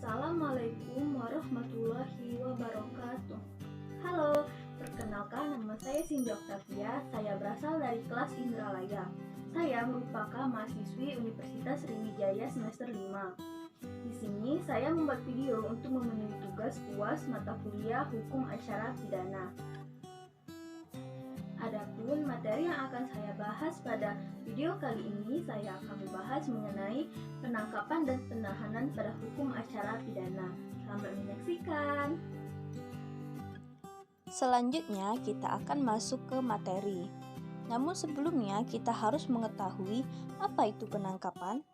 Assalamualaikum warahmatullahi wabarakatuh. Halo, perkenalkan nama saya Cindy Octavia. Saya berasal dari kelas Indralaya. Saya merupakan mahasiswi Universitas Sriwijaya semester 5. Di sini saya membuat video untuk memenuhi tugas UAS mata kuliah Hukum Acara Pidana. Adapun materi yang akan saya bahas pada video kali ini, saya akan membahas mengenai penangkapan dan penahanan pada hukum acara pidana. Selamat menyaksikan. Selanjutnya kita akan masuk ke materi. Namun sebelumnya kita harus mengetahui apa itu penangkapan.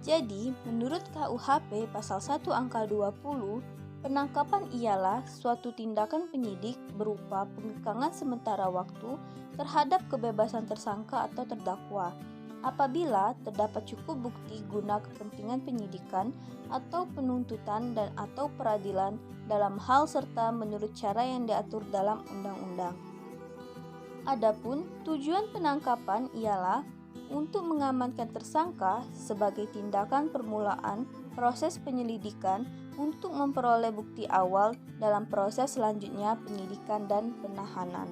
Jadi, menurut KUHP pasal 1 angka 20, penangkapan ialah suatu tindakan penyidik berupa pengekangan sementara waktu terhadap kebebasan tersangka atau terdakwa apabila terdapat cukup bukti guna kepentingan penyidikan atau penuntutan dan atau peradilan dalam hal serta menurut cara yang diatur dalam undang-undang. Adapun tujuan penangkapan ialah untuk mengamankan tersangka sebagai tindakan permulaan proses penyelidikan untuk memperoleh bukti awal dalam proses selanjutnya penyidikan dan penahanan.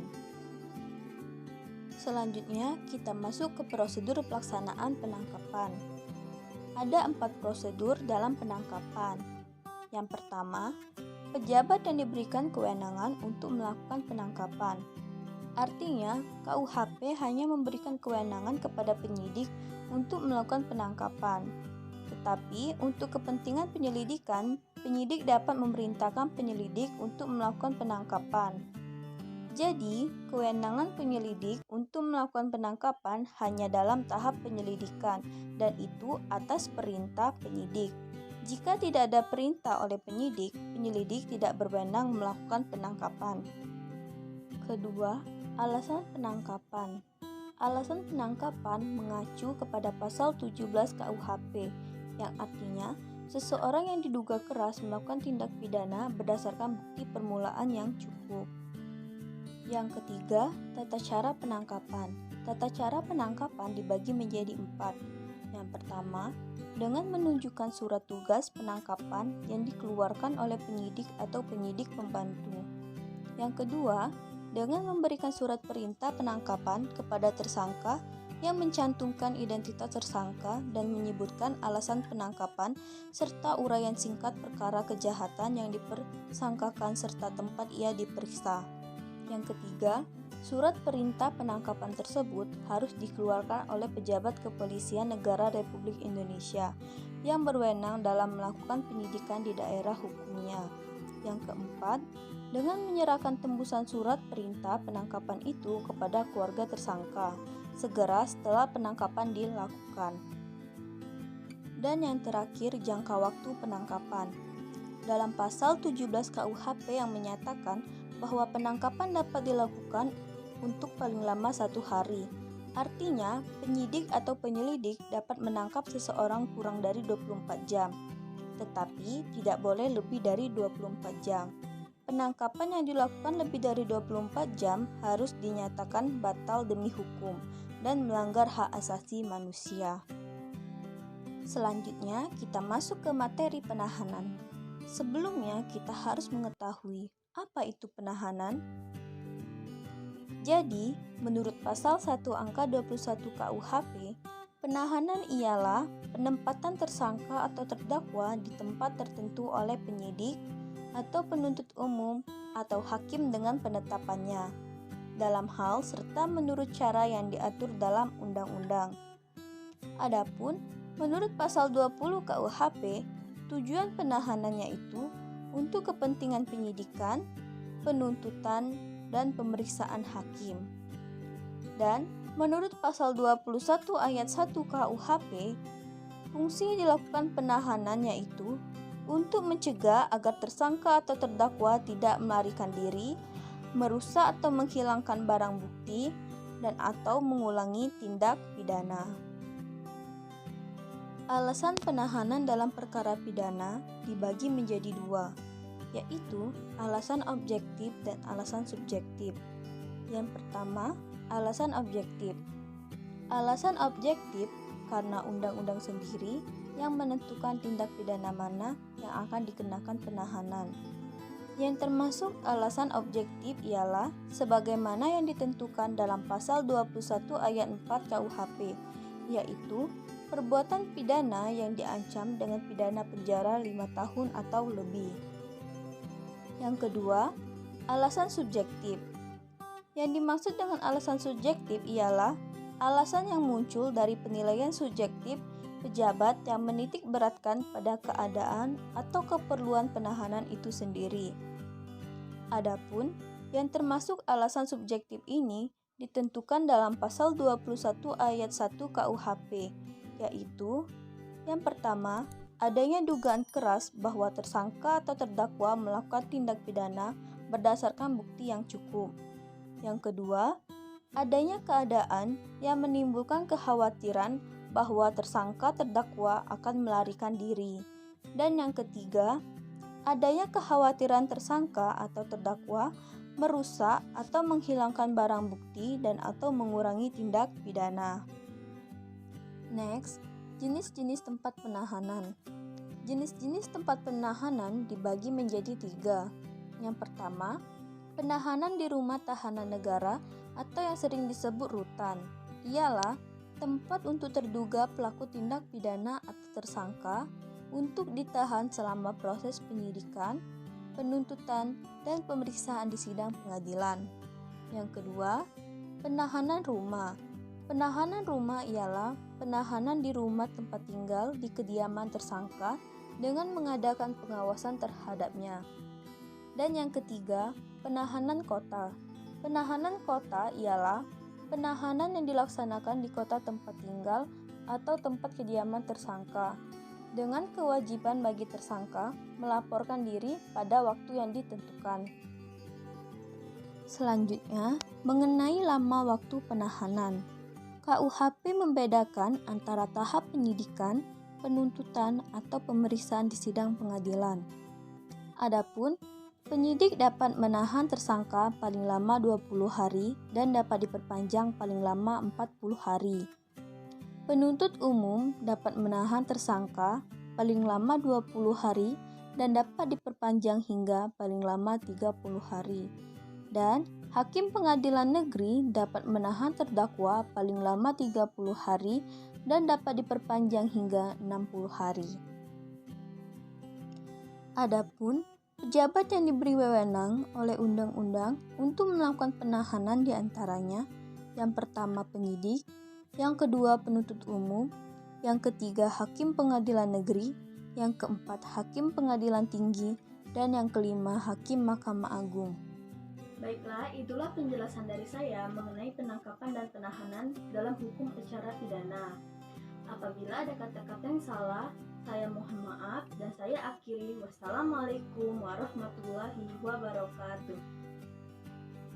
Selanjutnya kita masuk ke prosedur pelaksanaan penangkapan. Ada 4 prosedur dalam penangkapan. Yang pertama, pejabat yang diberikan kewenangan untuk melakukan penangkapan. Artinya, KUHP hanya memberikan kewenangan kepada penyidik untuk melakukan penangkapan. Tetapi untuk kepentingan penyelidikan, penyidik dapat memerintahkan penyelidik untuk melakukan penangkapan. Jadi, kewenangan penyelidik untuk melakukan penangkapan hanya dalam tahap penyelidikan dan itu atas perintah penyidik. Jika tidak ada perintah oleh penyidik, penyelidik tidak berwenang melakukan penangkapan. Kedua, alasan penangkapan. Alasan penangkapan mengacu kepada pasal 17 KUHP yang artinya seseorang yang diduga keras melakukan tindak pidana berdasarkan bukti permulaan yang cukup. Yang ketiga, tata cara penangkapan. Tata cara penangkapan dibagi menjadi 4. Yang pertama, dengan menunjukkan surat tugas penangkapan yang dikeluarkan oleh penyidik atau penyidik pembantu. Yang kedua, dengan memberikan surat perintah penangkapan kepada tersangka yang mencantumkan identitas tersangka dan menyebutkan alasan penangkapan serta uraian singkat perkara kejahatan yang dipersangkakan serta tempat ia diperiksa. Yang ketiga, surat perintah penangkapan tersebut harus dikeluarkan oleh pejabat kepolisian negara Republik Indonesia yang berwenang dalam melakukan penyidikan di daerah hukumnya. Yang keempat, dengan menyerahkan tembusan surat perintah penangkapan itu kepada keluarga tersangka segera setelah penangkapan dilakukan. Dan yang terakhir, jangka waktu penangkapan. Dalam pasal 17 KUHP yang menyatakan bahwa penangkapan dapat dilakukan untuk paling lama 1 hari. Artinya, penyidik atau penyelidik dapat menangkap seseorang kurang dari 24 jam, tetapi tidak boleh lebih dari 24 jam. Penangkapan yang dilakukan lebih dari 24 jam harus dinyatakan batal demi hukum dan melanggar hak asasi manusia. Selanjutnya, kita masuk ke materi penahanan. Sebelumnya, kita harus mengetahui apa itu penahanan. Jadi, menurut pasal 1 angka 21 KUHP, penahanan ialah penempatan tersangka atau terdakwa di tempat tertentu oleh penyidik atau penuntut umum atau hakim dengan penetapannya dalam hal serta menurut cara yang diatur dalam undang-undang. Adapun menurut pasal 20 KUHP, tujuan penahanannya itu untuk kepentingan penyidikan, penuntutan, dan pemeriksaan hakim. Dan menurut pasal 21 ayat 1 KUHP, fungsi dilakukan penahanan yaitu untuk mencegah agar tersangka atau terdakwa tidak melarikan diri, merusak atau menghilangkan barang bukti, dan atau mengulangi tindak pidana. Alasan penahanan dalam perkara pidana dibagi menjadi 2, yaitu alasan objektif dan alasan subjektif. Yang pertama, alasan objektif. Alasan objektif karena undang-undang sendiri yang menentukan tindak pidana mana yang akan dikenakan penahanan. Yang termasuk alasan objektif ialah sebagaimana yang ditentukan dalam pasal 21 ayat 4 KUHP, yaitu perbuatan pidana yang diancam dengan pidana penjara 5 tahun atau lebih. Yang kedua, alasan subjektif. Yang dimaksud dengan alasan subjektif ialah alasan yang muncul dari penilaian subjektif pejabat yang menitik beratkan pada keadaan atau keperluan penahanan itu sendiri. Adapun yang termasuk alasan subjektif ini ditentukan dalam pasal 21 ayat 1 KUHP, yaitu yang pertama, adanya dugaan keras bahwa tersangka atau terdakwa melakukan tindak pidana berdasarkan bukti yang cukup. Yang kedua, adanya keadaan yang menimbulkan kekhawatiran bahwa tersangka terdakwa akan melarikan diri. Dan yang ketiga, adanya kekhawatiran tersangka atau terdakwa merusak atau menghilangkan barang bukti dan atau mengurangi tindak pidana. Next, jenis-jenis tempat penahanan. Jenis-jenis tempat penahanan dibagi menjadi 3. Yang pertama, penahanan di rumah tahanan negara atau yang sering disebut rutan. Ialah tempat untuk terduga pelaku tindak pidana atau tersangka untuk ditahan selama proses penyidikan, penuntutan, dan pemeriksaan di sidang pengadilan. Yang kedua, penahanan rumah. Penahanan rumah ialah penahanan di rumah tempat tinggal di kediaman tersangka dengan mengadakan pengawasan terhadapnya. Dan yang ketiga, penahanan kota. Penahanan kota ialah penahanan yang dilaksanakan di kota tempat tinggal atau tempat kediaman tersangka, dengan kewajiban bagi tersangka melaporkan diri pada waktu yang ditentukan. Selanjutnya, mengenai lama waktu penahanan. KUHP membedakan antara tahap penyidikan, penuntutan, atau pemeriksaan di sidang pengadilan. Adapun penyidik dapat menahan tersangka paling lama 20 hari dan dapat diperpanjang paling lama 40 hari. Penuntut umum dapat menahan tersangka paling lama 20 hari dan dapat diperpanjang hingga paling lama 30 hari. Dan hakim pengadilan negeri dapat menahan terdakwa paling lama 30 hari dan dapat diperpanjang hingga 60 hari. Adapun pejabat yang diberi wewenang oleh undang-undang untuk melakukan penahanan diantaranya, yang pertama penyidik, yang kedua penuntut umum, yang ketiga hakim pengadilan negeri, yang keempat hakim pengadilan tinggi, dan yang kelima hakim Mahkamah Agung. Baiklah, itulah penjelasan dari saya mengenai penangkapan dan penahanan dalam hukum acara pidana. Apabila ada kata-kata yang salah, saya mohon maaf dan saya akhiri. Wassalamualaikum warahmatullahi wabarakatuh.